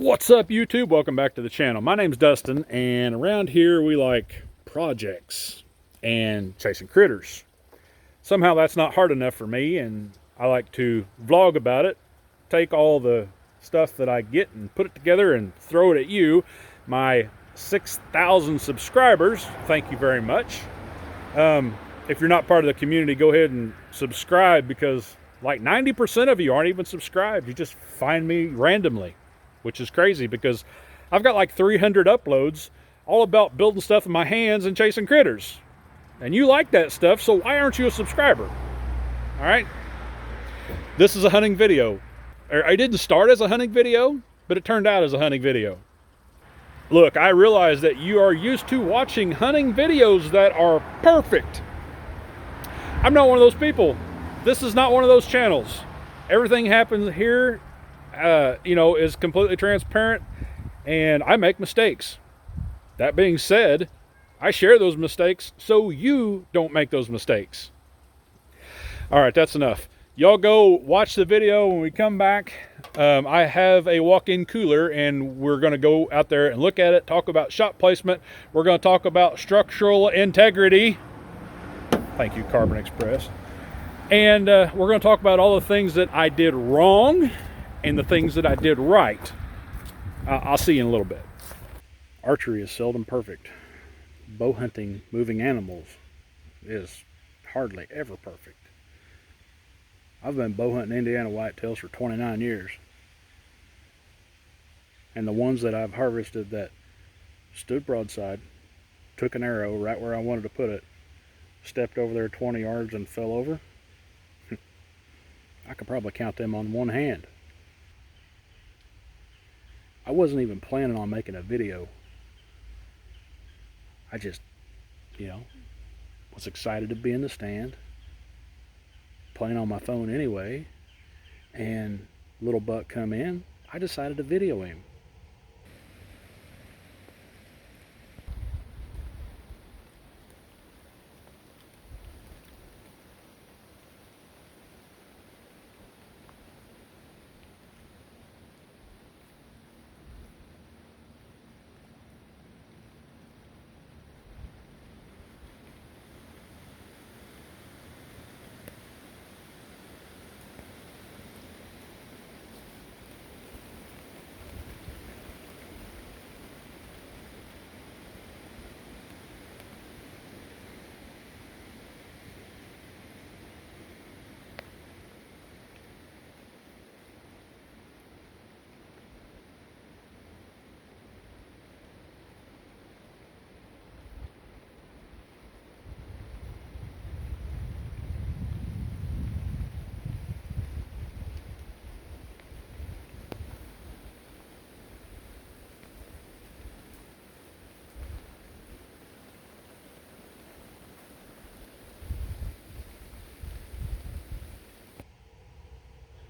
What's up, YouTube? Welcome back to the channel. My name's Dustin, and around here we like projects and chasing critters. Somehow that's not hard enough for me, and I like to vlog about it, take all the stuff that I get and put it together and throw it at you, my 6,000 subscribers. Thank you very much. If you're not part of the community, go ahead and subscribe, because like 90% of you aren't even subscribed. You just find me randomly, which is crazy because I've got like 300 uploads all about building stuff with my hands and chasing critters. And you like that stuff, so why aren't you a subscriber? All right? This is a hunting video. I didn't start as a hunting video, but it turned out as a hunting video. Look, I realize that you are used to watching hunting videos that are perfect. I'm not one of those people. This is not one of those channels. Everything happens here is completely transparent, and I make mistakes. That being said, I share those mistakes so you don't make those mistakes. All right, that's enough. Y'all go watch the video. When we come back, I have a walk-in cooler, and we're going to go out there and look at it, talk about shot placement. We're going to talk about structural integrity. Thank you, Carbon Express. And we're going to talk about all the things that I did wrong and the things that I did right. I'll see you in a little bit. Archery is seldom perfect. Bow hunting, moving animals, is hardly ever perfect. I've been bow hunting Indiana whitetails for 29 years. And the ones that I've harvested that stood broadside, took an arrow right where I wanted to put it, stepped over there 20 yards and fell over, I could probably count them on one hand. I wasn't even planning on making a video. I just, was excited to be in the stand, playing on my phone anyway, and little buck come in. I decided to video him.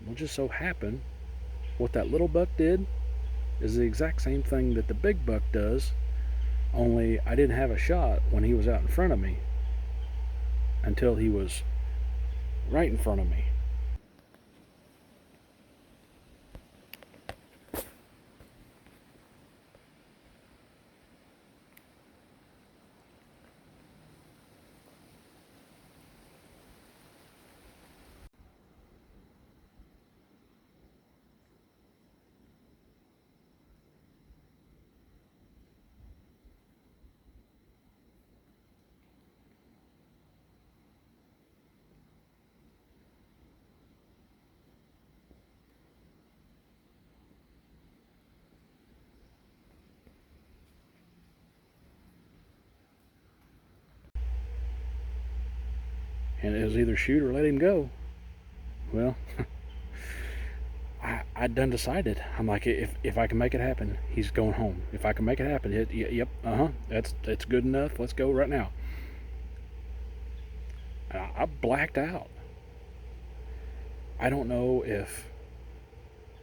Well, just so happened, what that little buck did is the exact same thing that the big buck does, only I didn't have a shot when he was out in front of me until he was right in front of me. And it was either shoot or let him go. Well, I done decided. I'm like, if I can make it happen, he's going home. If I can make it happen, yep, that's good enough. Let's go right now. I blacked out. I don't know if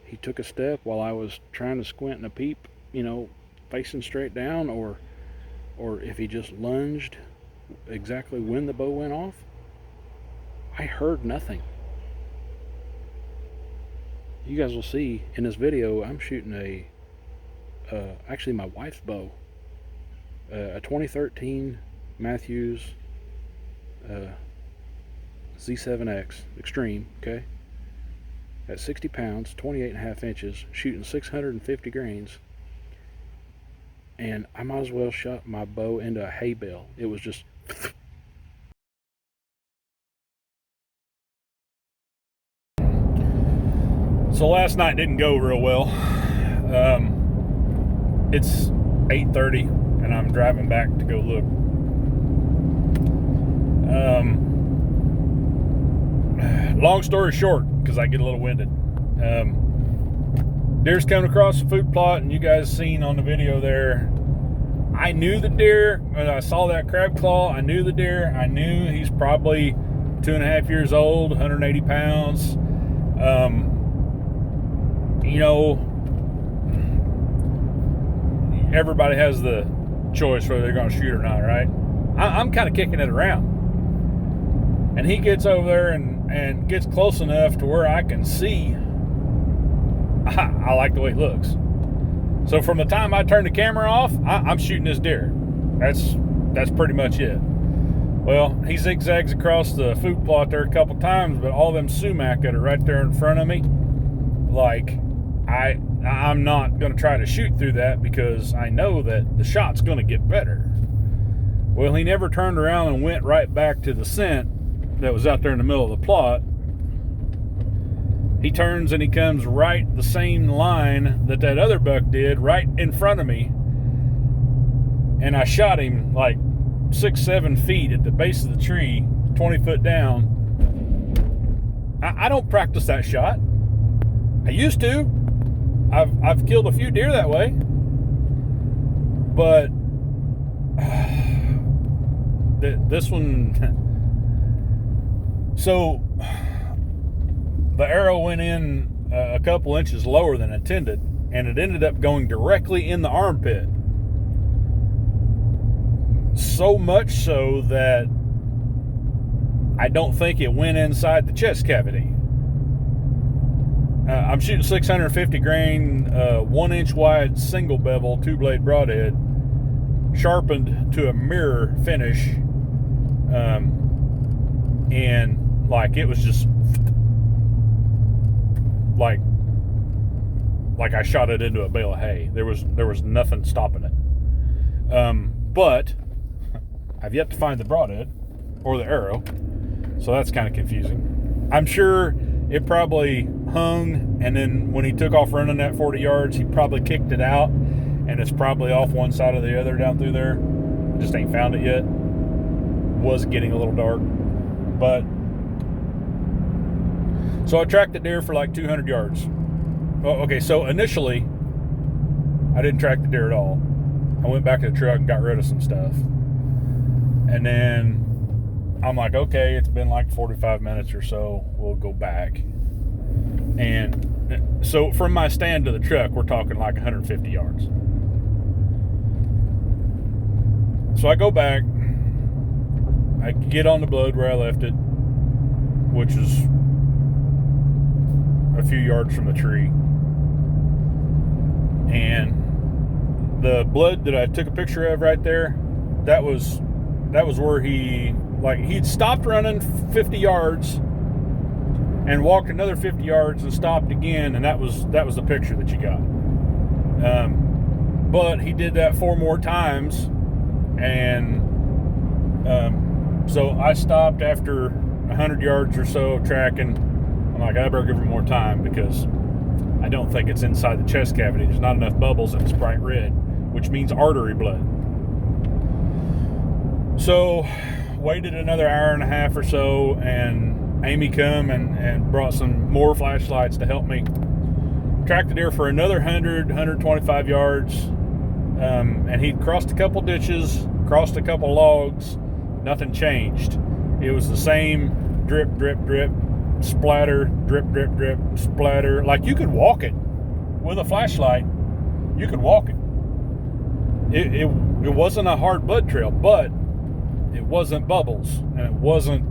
he took a step while I was trying to squint and a peep, facing straight down, or if he just lunged exactly when the bow went off. I heard nothing. You guys will see in this video, I'm shooting a actually my wife's bow, a 2013 Matthews Z7X Extreme, okay, at 60 pounds, 28.5 inches, shooting 650 grains, and I might as well shot my bow into a hay bale. It was just so last night didn't go real well. It's 8:30 and I'm driving back to go look. Long story short, because I get a little winded, deer's coming across the food plot, and you guys seen on the video there, I knew the deer. When I saw that crab claw, I knew the deer. I knew he's probably 2.5 years old, 180 pounds. You know, everybody has the choice whether they're going to shoot or not, right? I'm kind of kicking it around. And he gets over there and gets close enough to where I can see. I like the way he looks. So from the time I turn the camera off, I'm shooting this deer. That's pretty much it. Well, he zigzags across the food plot there a couple times, but all them sumac that are right there in front of me, like, I'm not going to try to shoot through that because I know that the shot's going to get better. Well, he never turned around and went right back to the scent that was out there in the middle of the plot. He turns and he comes right the same line that other buck did, right in front of me. And I shot him like 6-7 feet at the base of the tree, 20 foot down. I don't practice that shot. I used to. I've killed a few deer that way. But this one, so the arrow went in a couple inches lower than intended, and it ended up going directly in the armpit. So much so that I don't think it went inside the chest cavity. I'm shooting 650 grain, 1 inch wide single bevel, 2-blade broadhead, sharpened to a mirror finish. And like it was just like I shot it into a bale of hay. There was nothing stopping it. But I've yet to find the broadhead or the arrow, so that's kind of confusing. I'm sure it probably hung, and then when he took off running that 40 yards, he probably kicked it out, and it's probably off one side or the other down through there. Just ain't found it yet. Was getting a little dark, but so I tracked the deer for like 200 yards. Oh, okay, so initially I didn't track the deer at all. I went back to the truck and got rid of some stuff, and then I'm like, okay, it's been like 45 minutes or so, we'll go back. And so from my stand to the truck, we're talking like 150 yards. So I go back, I get on the blood where I left it, which is a few yards from the tree. And the blood that I took a picture of right there, that was where he'd stopped running 50 yards and walked another 50 yards and stopped again, and that was the picture that you got. But he did that 4 more times, and so I stopped after 100 yards or so of tracking. I'm like, I better give him more time because I don't think it's inside the chest cavity. There's not enough bubbles and it's bright red, which means artery blood. So waited another hour and a half or so, and Amy come and brought some more flashlights to help me. Tracked the deer for another 125 yards, and he'd crossed a couple ditches, crossed a couple logs. Nothing changed. It was the same drip, drip, drip, splatter, drip, drip, drip, splatter. Like you could walk it with a flashlight. You could walk it. It wasn't a hard blood trail, but it wasn't bubbles, and it wasn't,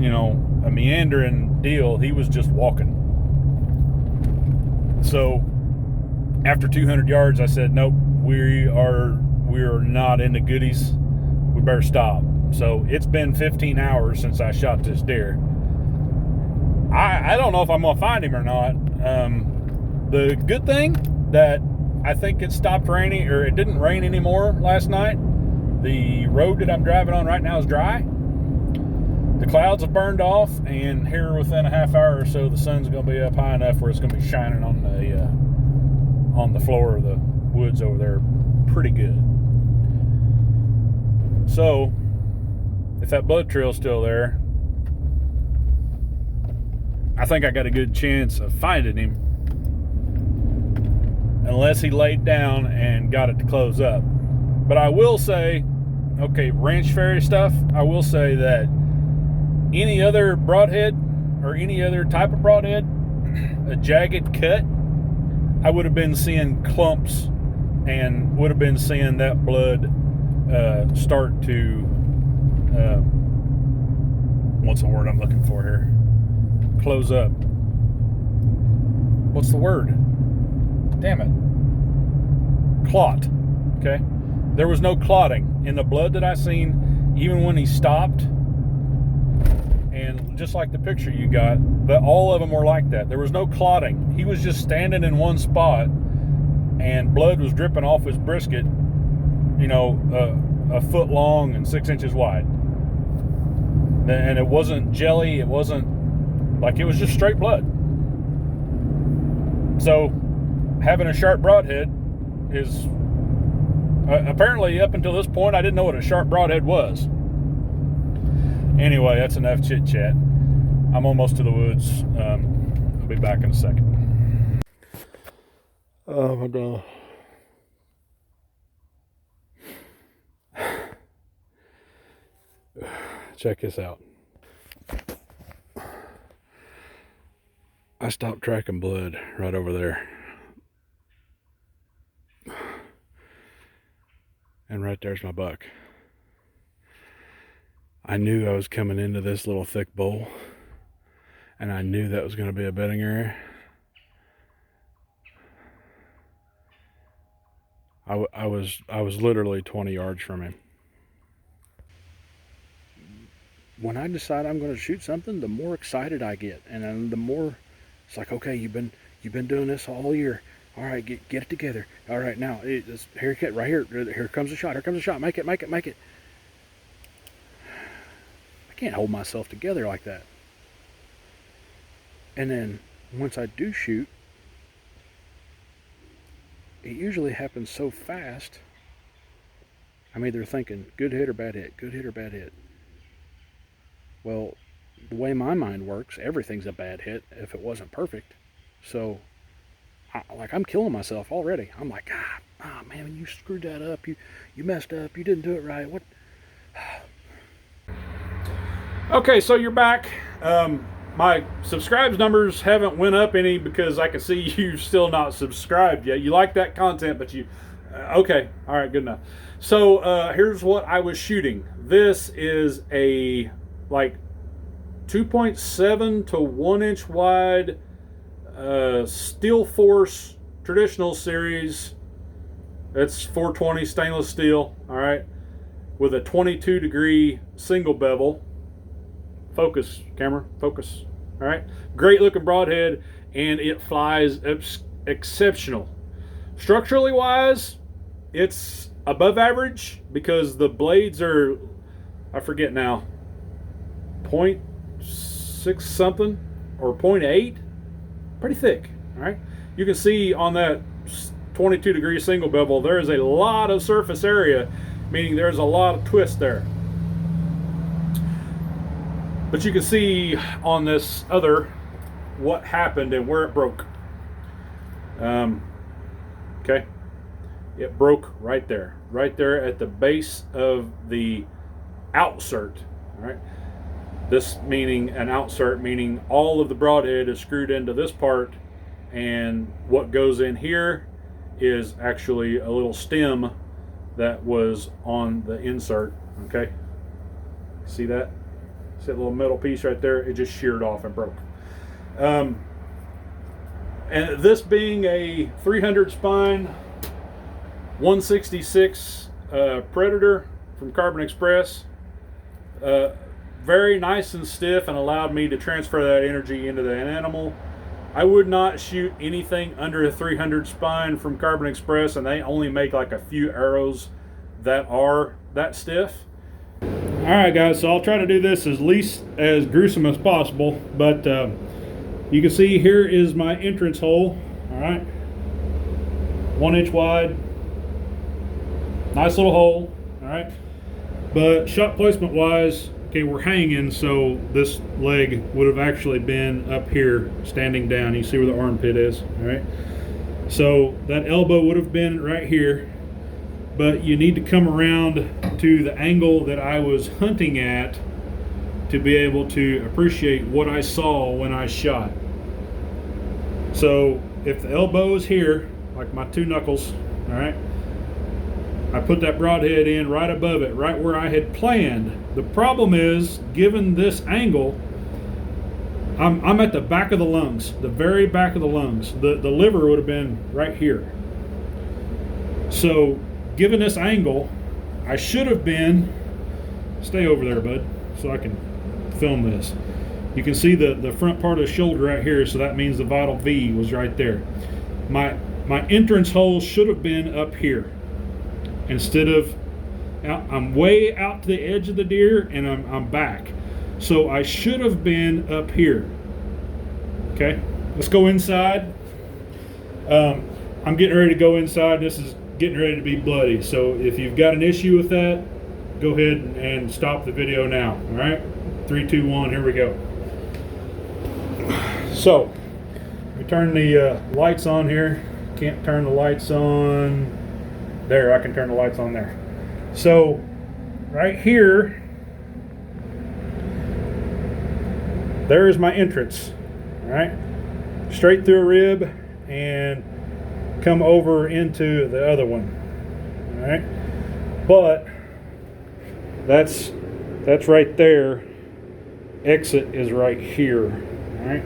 a meandering deal. He was just walking. So after 200 yards, I said, nope, we are not in the goodies. We better stop. So it's been 15 hours since I shot this deer. I don't know if I'm gonna find him or not. The good thing that I think it stopped raining, or it didn't rain anymore last night. The road that I'm driving on right now is dry. The clouds have burned off, and here within a half hour or so, the sun's going to be up high enough where it's going to be shining on the floor of the woods over there pretty good. So, if that blood trail's still there, I think I got a good chance of finding him, unless he laid down and got it to close up. But I will say, okay, ranch fairy stuff, I will say that any other broadhead or any other type of broadhead, a jagged cut, I would have been seeing clumps and would have been seeing that blood start to, what's the word I'm looking for here? Close up. What's the word? Damn it. Clot. Okay? There was no clotting in the blood that I seen, even when he stopped. And just like the picture you got, but all of them were like that. There was no clotting. He was just standing in one spot, and blood was dripping off his brisket, a foot long and 6 inches wide. And it wasn't jelly. It wasn't like, it was just straight blood. So having a sharp broadhead is apparently, up until this point, I didn't know what a sharp broadhead was. Anyway, that's enough chit chat. I'm almost to the woods. I'll be back in a second. Oh my God. Check this out. I stopped tracking blood right over there. And right there's my buck. I knew I was coming into this little thick bowl, and I knew that was going to be a bedding area. I was literally 20 yards from him. When I decide I'm going to shoot something, the more excited I get, and then the more it's like, okay, you've been doing this all year. All right, get it together. All right, now it's haircut right here. Here comes a shot. Here comes a shot. Make it. I can't hold myself together like that. And then once I do shoot, it usually happens so fast. I'm either thinking good hit or bad hit, good hit or bad hit. Well, the way my mind works, everything's a bad hit if it wasn't perfect. So, I'm killing myself already. I'm like, man, you screwed that up. You messed up. You didn't do it right. What? Okay, so you're back. My subscribes numbers haven't went up any because I can see you still not subscribed yet. You like that content, but you... okay, all right, good enough. So here's what I was shooting. This is a 2.7 to 1 inch wide Steel Force traditional series. It's 420 stainless steel, all right, with a 22 degree single bevel. Focus, camera, focus. All right, great looking broadhead, and it flies exceptional. Structurally wise, it's above average because the blades are, I forget now, 0.6 something or 0.8, pretty thick. All right, you can see on that 22 degree single bevel there is a lot of surface area, meaning there's a lot of twist there. But you can see on this other what happened and where it broke. Okay, it broke right there at the base of the outsert. All right, this meaning an outsert, meaning all of the broadhead is screwed into this part, and what goes in here is actually a little stem that was on the insert. Okay, see that? See that little metal piece right there? It just sheared off and broke. And this being a 300 spine 166 Predator from Carbon Express, very nice and stiff, and allowed me to transfer that energy into that animal. I would not shoot anything under a 300 spine from Carbon Express, and they only make like a few arrows that are that stiff. Alright guys, so I'll try to do this as least as gruesome as possible, but you can see here is my entrance hole. Alright, 1 inch wide, nice little hole. Alright, but shot placement wise, okay, we're hanging, so this leg would have actually been up here standing down. You see where the armpit is. Alright, so that elbow would have been right here, but you need to come around to the angle that I was hunting at to be able to appreciate what I saw when I shot. So if the elbow is here, like my 2 knuckles, all right, I put that broadhead in right above it, right where I had planned. The problem is, given this angle, I'm at the back of the lungs, the very back of the lungs. The liver would have been right here. So given this angle, I should have been, stay over there, bud, so I can film this. You can see the front part of the shoulder right here, so that means the vital V was right there. My entrance hole should have been up here. Instead of, I'm way out to the edge of the deer, and I'm back. So I should have been up here. Okay, let's go inside. I'm getting ready to go inside. This is getting ready to be bloody, so if you've got an issue with that, go ahead and stop the video now. All right, 3, 2, 1, here we go. So we turn the lights on here. Can't turn the lights on there. I can turn the lights on there. So right here, there is my entrance. All right, straight through a rib and come over into the other one. All right, but that's right there. Exit is right here. All right,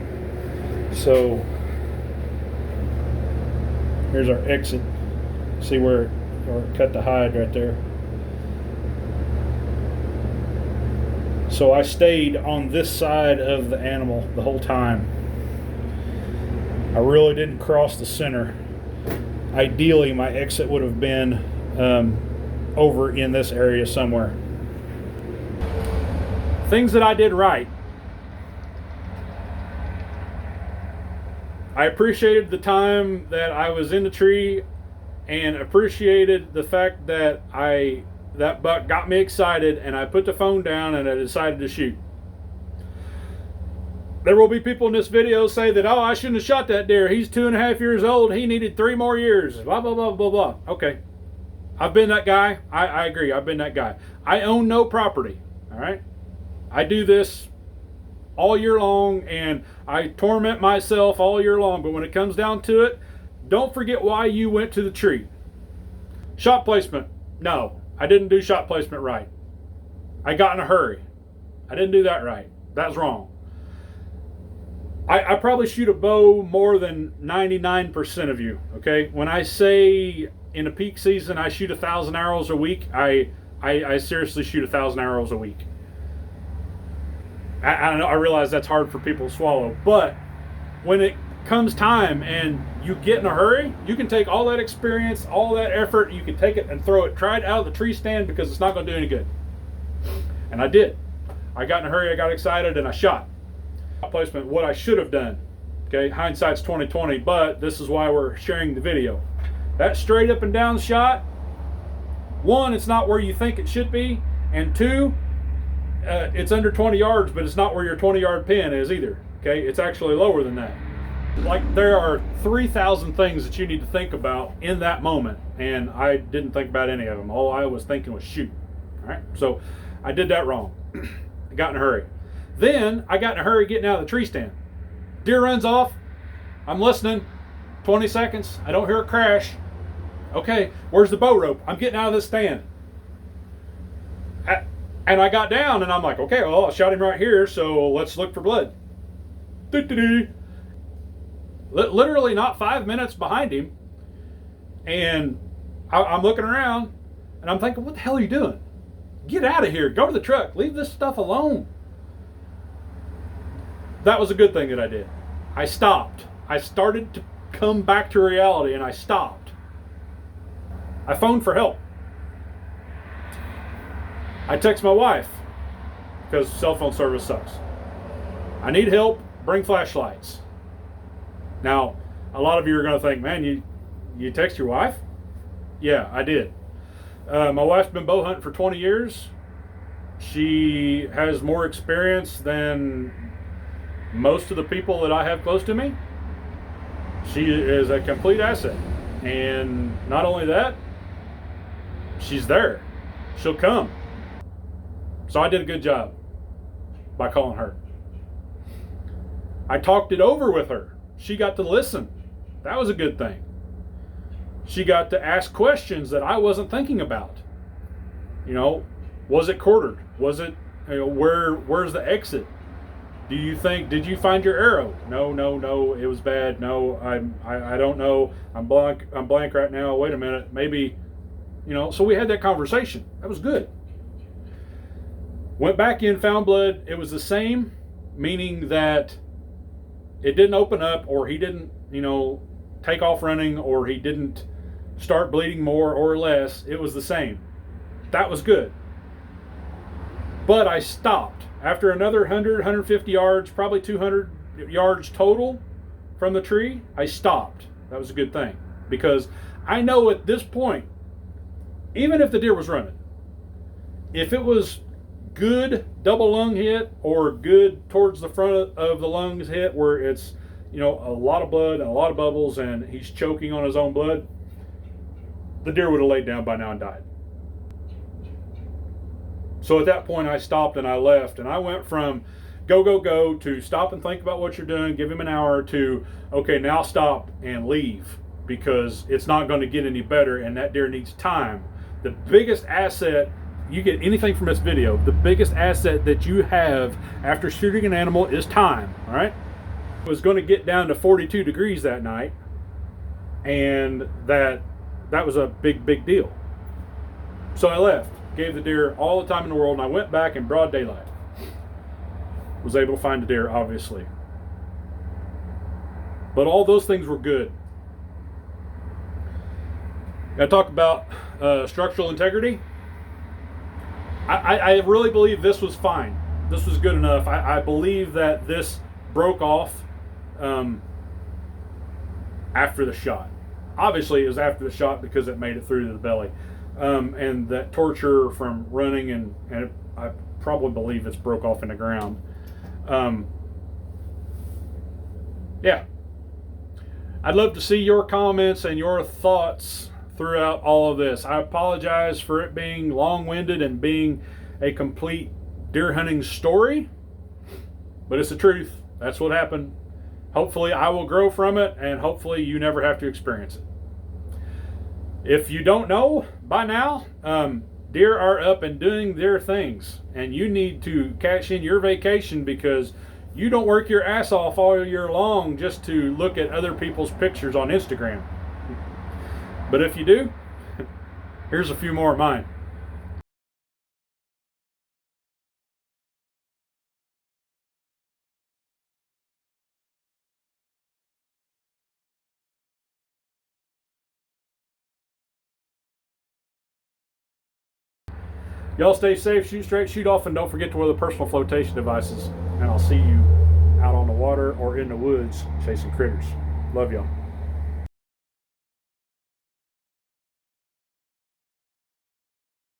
so here's our exit. See where, or cut the hide right there. So I stayed on this side of the animal the whole time. I really didn't cross the center. Ideally, my exit would have been over in this area somewhere. Things that I did right. I appreciated the time that I was in the tree, and appreciated the fact that that buck got me excited, and I put the phone down and I decided to shoot. There will be people in this video say that, oh, I shouldn't have shot that deer. He's 2.5 years old. He needed 3 more years. Blah, blah, blah, blah, blah. Okay. I've been that guy. I agree. I've been that guy. I own no property. All right. I do this all year long, and I torment myself all year long. But when it comes down to it, don't forget why you went to the tree. Shot placement. No, I didn't do shot placement right. I got in a hurry. I didn't do that right. That's wrong. I probably shoot a bow more than 99% of you, okay? When I say in a peak season I shoot 1,000 arrows a week, I seriously shoot 1,000 arrows a week. I realize that's hard for people to swallow, but when it comes time and you get in a hurry, you can take all that experience, all that effort, you can take it and throw it, try it out of the tree stand, because it's not going to do any good. And I did. I got in a hurry, I got excited, and I shot. Placement, what I should have done. Okay, hindsight's 20/20, but this is why we're sharing the video. That straight up and down shot, 1, it's not where you think it should be, and 2, it's under 20 yards, but it's not where your 20-yard pin is either. Okay, it's actually lower than that. Like, there are 3,000 things that you need to think about in that moment, and I didn't think about any of them. All I was thinking was shoot. All right, so I did that wrong. I got in a hurry. Then I got in a hurry getting out of the tree stand. Deer runs off. I'm listening. 20 seconds. I don't hear a crash. Okay, where's the bow rope? I'm getting out of this stand. And I got down and I'm like, okay, well, I shot him right here, so let's look for blood. literally not 5 minutes behind him. And I'm looking around and I'm thinking, what the hell are you doing? Get out of here. Go to the truck. Leave this stuff alone. That was a good thing that I did. I stopped. I started to come back to reality and I stopped. I phoned for help. I text my wife because cell phone service sucks. I need help. Bring flashlights. Now, a lot of you are going to think, man, you text your wife? Yeah, I did. My wife's been bow hunting for 20 years. She has more experience than most of the people that I have close to me. She is a complete asset. And not only that, she's there. She'll come. So I did a good job by calling her. I talked it over with her. She got to listen. That was a good thing. She got to ask questions that I wasn't thinking about. You know, was it quartered? Was it, you know, where's the exit? Did you find your arrow? No, it was bad. No, I don't know. I'm blank right now. Wait a minute. Maybe, you know, so we had that conversation. That was good. Went back in, found blood. It was the same, meaning that it didn't open up, or he didn't, you know, take off running, or he didn't start bleeding more or less. It was the same. That was good. But I stopped. After another 100, 150 yards, probably 200 yards total from the tree, I stopped. That was a good thing. Because I know at this point, even if the deer was running, if it was good double lung hit or good towards the front of the lungs hit where it's, you know, a lot of blood and a lot of bubbles and he's choking on his own blood, the deer would have laid down by now and died. So at that point I stopped and I left, and I went from go to stop and think about what you're doing, give him an hour, to okay, now stop and leave, because it's not going to get any better and that deer needs time. The biggest asset, you get anything from this video, the biggest asset that you have after shooting an animal is time. All right, it was going to get down to 42 degrees that night, and that was a big deal. So I left, gave the deer all the time in the world, and I went back in broad daylight. Was able to find the deer, obviously. But all those things were good. I talk about structural integrity. I really believe this was fine. This was good enough. I believe that this broke off after the shot. Obviously, it was after the shot because it made it through to the belly. And that torture from running, and I probably believe it's broke off in the ground. Yeah. I'd love to see your comments and your thoughts throughout all of this. I apologize for it being long-winded and being a complete deer hunting story, but it's the truth. That's what happened. Hopefully I will grow from it, and hopefully you never have to experience it. If you don't know by now, deer are up and doing their things, and you need to cash in your vacation, because you don't work your ass off all year long just to look at other people's pictures on Instagram. But if you do, here's a few more of mine. Y'all stay safe, shoot straight, shoot off, and don't forget to wear the personal flotation devices. And I'll see you out on the water or in the woods chasing critters. Love y'all.